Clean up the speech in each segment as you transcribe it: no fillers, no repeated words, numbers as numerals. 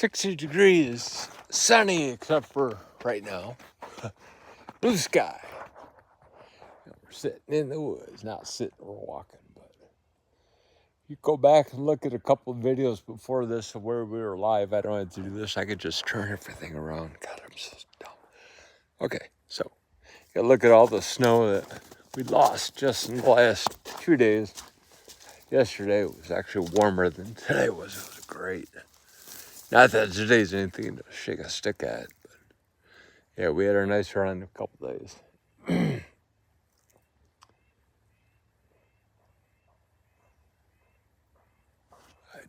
60 degrees, sunny except for right now. Blue sky. We're sitting in the woods, not sitting, we're walking. But you go back and look at a couple of videos before this of where we were live. I don't have to do this. I could just turn everything around. God, I'm so dumb. Okay, so you gotta look at all the snow that we lost just in the last 2 days. Yesterday it was actually warmer than today was. It was great. Not that today's anything to shake a stick at, but yeah, we had our nice run a couple days. I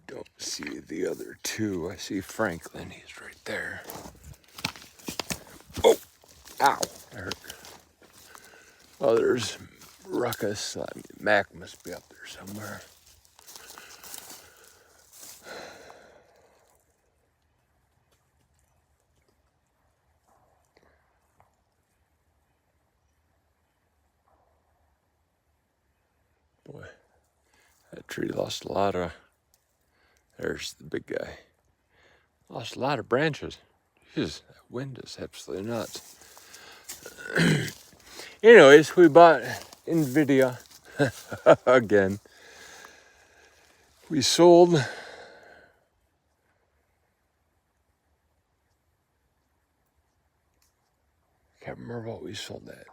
don't see the other two. I see Franklin. He's right there. Oh, ow, that hurt. Oh, there's Ruckus. Mac must be up there somewhere. Boy, that tree lost a lot of... There's the big guy. Lost a lot of branches. Jeez, that wind is absolutely nuts. Anyways, we bought NVIDIA again. We sold... Can't remember what we sold at.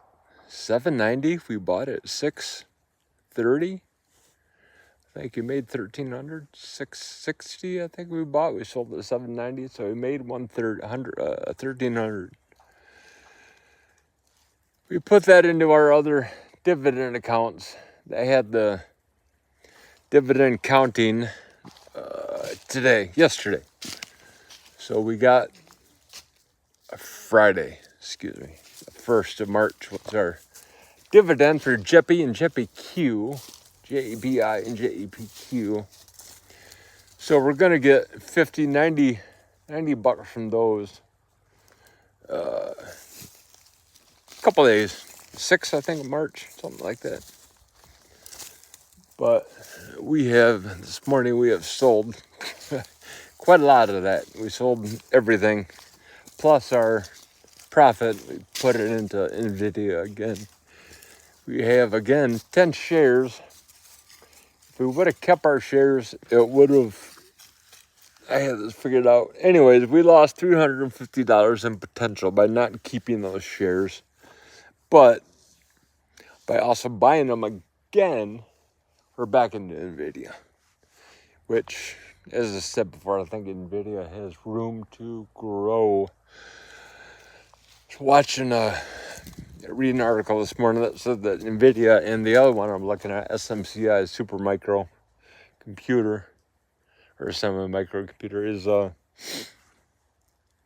$790. We bought it at $630. I think you made $1,300. $660. I think we bought. We sold it at $790. So we made $1,300. We put that into our other dividend accounts. They had the dividend counting yesterday. So we got Friday, the 1st of March was our dividend for Jeppy and Jeppy Q, JEPI and JEPQ. So we're gonna get $90 from those. A couple days, 6 I think of March, something like that. But this morning we have sold quite a lot of that. We sold everything, plus our profit, we put it into NVIDIA again. We have, again, 10 shares. If we would have kept our shares, it would have, I had this figured out. Anyways, we lost $350 in potential by not keeping those shares. But by also buying them again, we're back into NVIDIA. Which, as I said before, I think NVIDIA has room to grow. Reading an article this morning that said that NVIDIA and the other one I'm looking at, SMCI, Supermicro Computer, or semi-microcomputer, is, what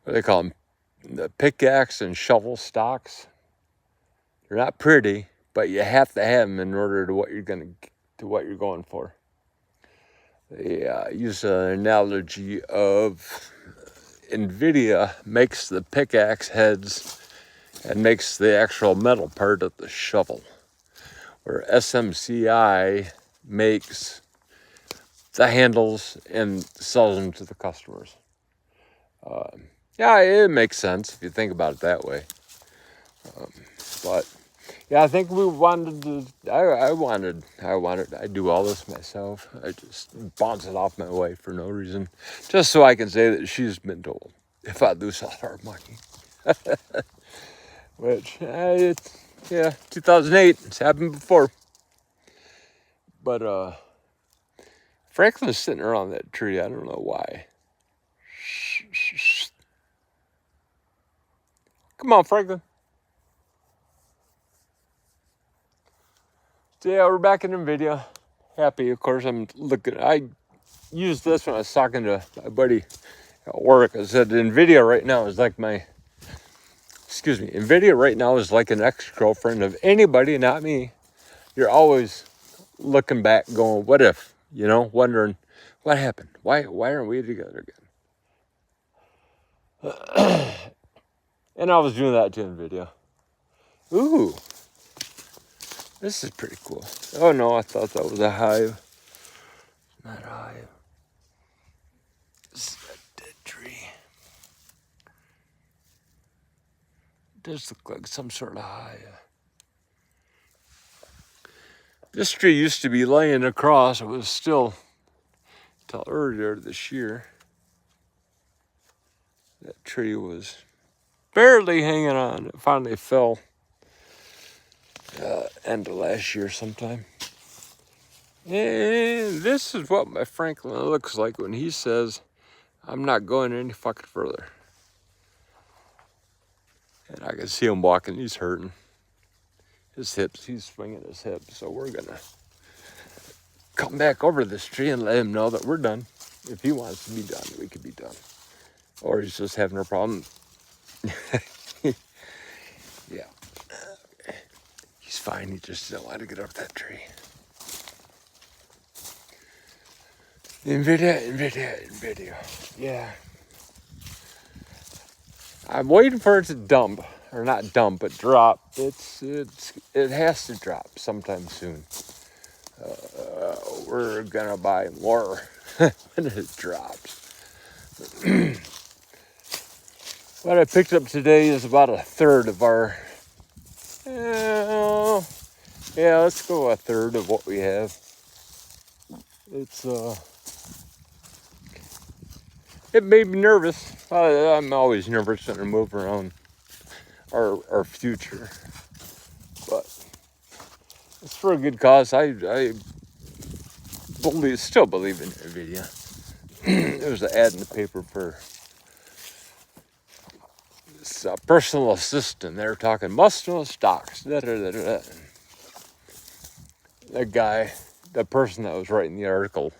do they call them? The pickaxe and shovel stocks. They're not pretty, but you have to have them in order to what you're going for. They use an analogy of NVIDIA makes the pickaxe heads and makes the actual metal part of the shovel, where SMCI makes the handles and sells them to the customers. Yeah, it makes sense if you think about it that way. But yeah, I think we wanted to. I do all this myself. I just bounce it off my wife for no reason, just so I can say that she's been told if I lose all our money. Which, 2008, it's happened before. But Franklin's sitting around that tree. I don't know why. Shh. Come on, Franklin. So yeah, we're back in NVIDIA. Happy, of course. I used this when I was talking to my buddy at work. I said NVIDIA right now is like NVIDIA right now is like an ex-girlfriend of anybody, not me. You're always looking back going, what if? Wondering, what happened? Why aren't we together again? And I was doing that to NVIDIA. Ooh. This is pretty cool. Oh no, I thought that was a hive. Not a hive. This is a dead tree. does look like some sort of high. This tree used to be laying across. It was still, till earlier this year, that tree was barely hanging on. It finally fell end of last year sometime. And this is what my Franklin looks like when he says, I'm not going any fucking further. And I can see him walking, he's hurting. His hips, he's swinging his hips. So we're gonna come back over this tree and let him know that we're done. If he wants to be done, we could be done. Or he's just having a problem. Yeah. He's fine, he just doesn't want to get up that tree. NVIDIA. Yeah. I'm waiting for it to dump. Or not dump, but drop. It has to drop sometime soon. We're gonna buy more when it drops. What I picked up today is about a third of our. Yeah, let's go a third of what we have. It's it made me nervous. I'm always nervous when I move around our future, but it's for a good cause. I still believe in NVIDIA. There was an ad in the paper for this personal assistant. They were talking must-know stocks. The guy, the person that was writing the article,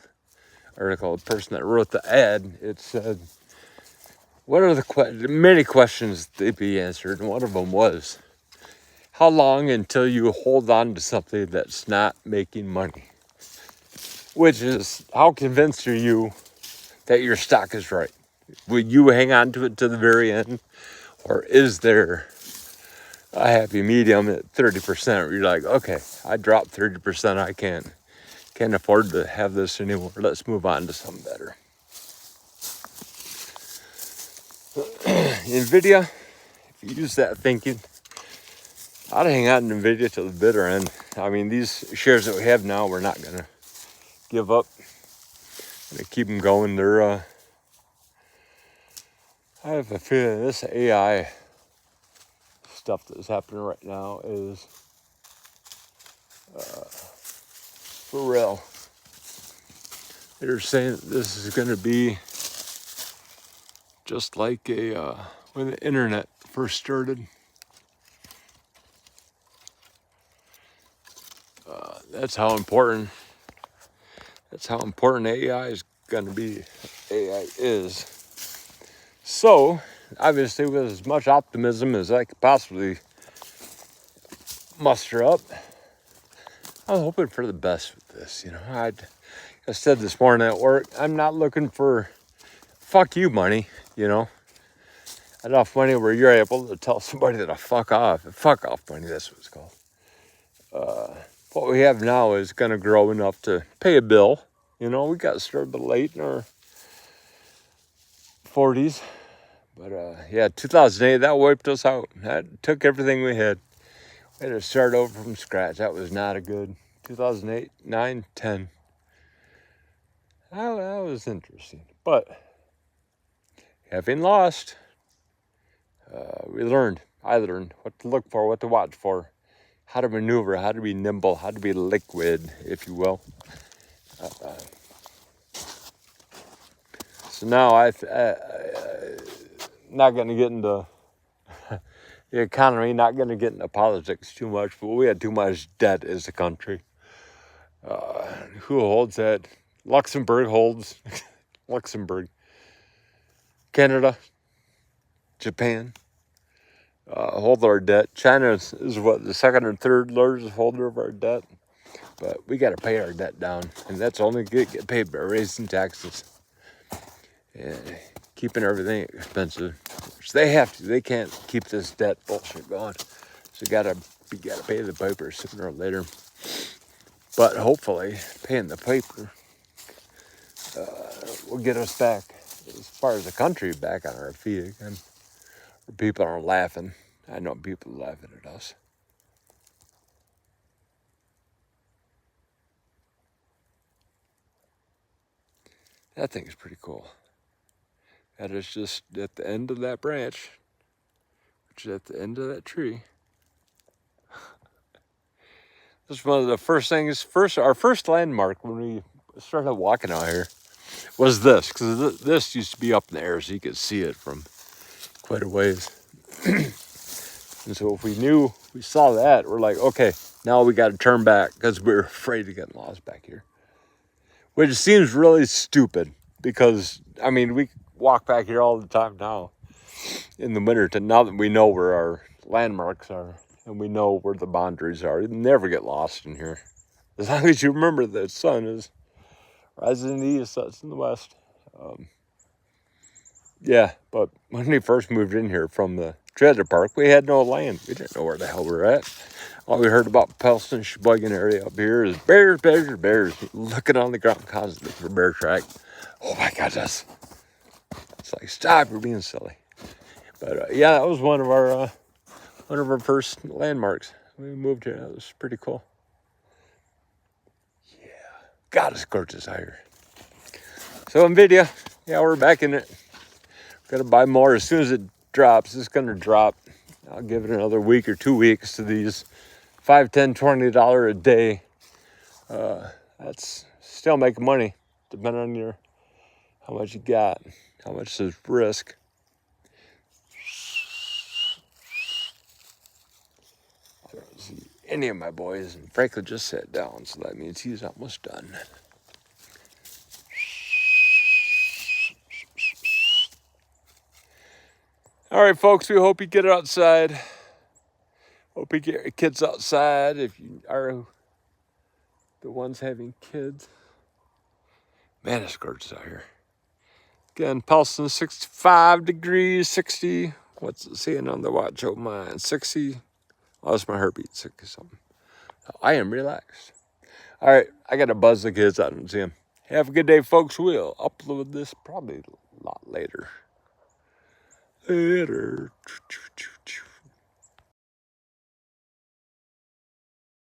the person that wrote the ad, it said, what are the many questions they'd be answered, and one of them was, how long until you hold on to something that's not making money? Which is, how convinced are you that your stock is right? Will you hang on to it to the very end? Or is there a happy medium at 30% where you're like, okay, I dropped 30%, I can't afford to have this anymore. Let's move on to something better. NVIDIA, if you use that thinking, I'd hang on to NVIDIA till the bitter end. I mean, these shares that we have now, we're not going to give up. We're going to keep them going. I have a feeling this AI stuff that's happening right now is for real. They're saying that this is going to be just like when the internet first started. That's how important AI is going to be. AI is. So, obviously, with as much optimism as I could possibly muster up, I'm hoping for the best with this. I said this morning at work, I'm not looking for fuck you money, enough money where you're able to tell somebody to fuck off. Fuck off money, that's what it's called. What we have now is going to grow enough to pay a bill. We got started a little late in our 40s. But 2008, that wiped us out. That took everything we had. We had to start over from scratch. That was not a good 2008, 9, 10. That was interesting. But having lost, I learned what to look for, what to watch for, how to maneuver, how to be nimble, how to be liquid, if you will. So now I'm not going to get into the economy, not going to get into politics too much, but we had too much debt as a country. Who holds that? Luxembourg holds. Luxembourg. Canada. Japan. Hold our debt. China is the second or third largest holder of our debt. But we got to pay our debt down. And that's only get paid by raising taxes. And keeping everything expensive. Which they have to. They can't keep this debt bullshit going. So you gotta pay the piper sooner or later. But hopefully, paying the piper will get us back, as far as the country, back on our feet again. People are laughing. I know people laughing at us. That thing is pretty cool. That is just at the end of that branch, which is at the end of that tree. This is one of the first things, our first landmark when we started walking out here was this, because this used to be up in the air so you could see it from quite a ways. And so if we saw that, we're like, okay, now we got to turn back because we're afraid of getting lost back here. Which seems really stupid because, I mean, we walk back here all the time now in the winter, now that we know where our landmarks are and we know where the boundaries are. You never get lost in here. As long as you remember the sun is rising in the east, sets in the west. Yeah, but when we first moved in here from the trailer park, we had no land. We didn't know where the hell we were at. All we heard about Pelston, Sheboygan area up here is bears, bears, bears. Looking on the ground constantly for bear track. Oh my goodness. It's like, stop, you're being silly. But yeah, that was one of our first landmarks. We moved here. That was pretty cool. Yeah. God, it's gorgeous out here. So NVIDIA, yeah, we're back in it. Got to buy more as soon as it drops. It's going to drop. I'll give it another week or 2 weeks to these $5, $10, $20 a day. That's still making money, depending on how much you got, how much is risk. I don't see any of my boys, and Franklin just sat down, so that means he's almost done. All right, folks, we hope you get outside. Hope you get your kids outside if you are the ones having kids. Man, it's gorgeous out here. Again, Pelston, 65 degrees, 60. What's it saying on the watch? Oh, mine, 60. Oh, that's my heartbeat, 60 something. I am relaxed. All right, I got to buzz the kids out and see them. Have a good day, folks. We'll upload this probably a lot later. Later.